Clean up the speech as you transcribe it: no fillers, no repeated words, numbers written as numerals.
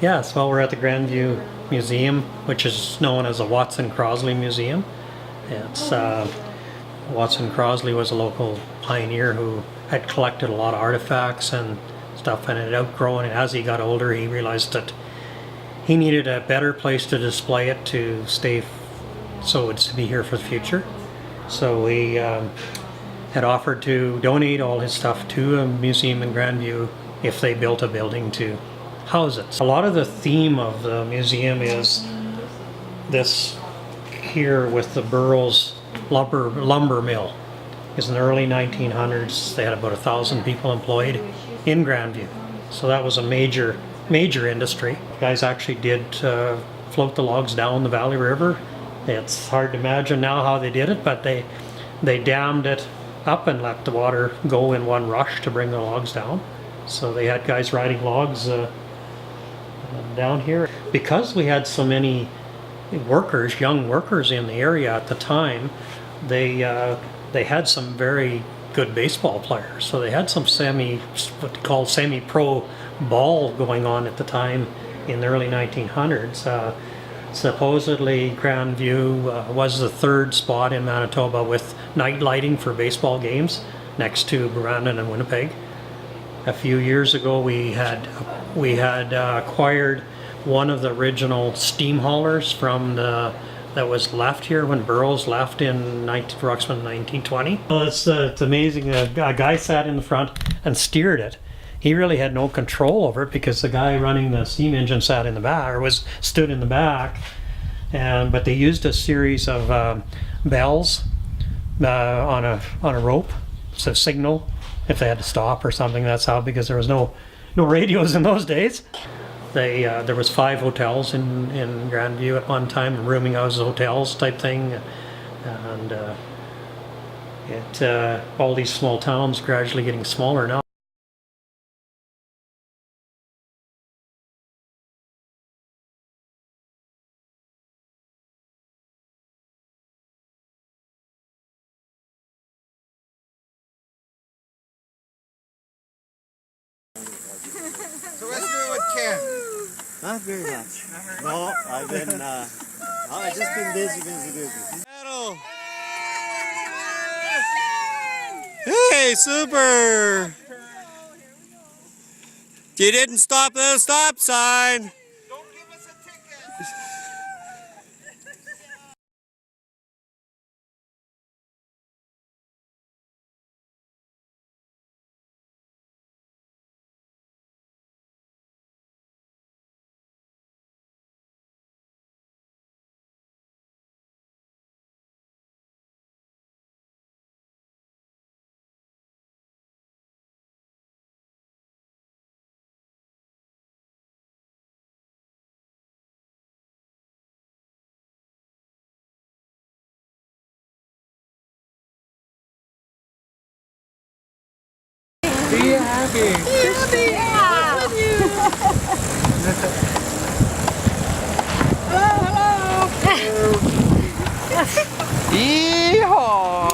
Yes, well, we're at the Grandview Museum, which is known as the Watson Crosley Museum. It's Watson Crosley was a local pioneer who had collected a lot of artifacts and stuff, and had outgrown it. As he got older, he realized that he needed a better place to display it to stay, so it's to be here for the future. So he had offered to donate all his stuff to a museum in Grandview if they built a building to house it. A lot of the theme of the museum is this here with the Burroughs lumber mill. Because in the early 1900s they had about 1,000 people employed in Grandview. So that was a major industry. Guys actually did float the logs down the Valley River. It's hard to imagine now how they did it, but they dammed it up and let the water go in one rush to bring the logs down. So they had guys riding logs down here. Because we had so many workers, young workers in the area at the time, they had some very good baseball players. So they had some what they call semi-pro ball going on at the time in the early 1900s. Supposedly Grandview was the third spot in Manitoba with night lighting for baseball games, next to Brandon and Winnipeg. A few years ago we had acquired one of the original steam haulers that was left here when Burroughs left in approximately 1920. Well, it's amazing. A guy sat in the front and steered it. He really had no control over it because the guy running the steam engine sat in the back, or stood in the back. But they used a series of bells on a rope, so signal if they had to stop or something. That's how, because there was no radios in those days. There was 5 hotels in Grandview at one time, rooming houses, hotels type thing, and all these small towns gradually getting smaller now. So let's do it with Ken. Not very much. No, I've just been busy. Metal. Hey, super! You didn't stop at the stop sign. Don't give us a ticket. Be happy. Hello. Yeehaw!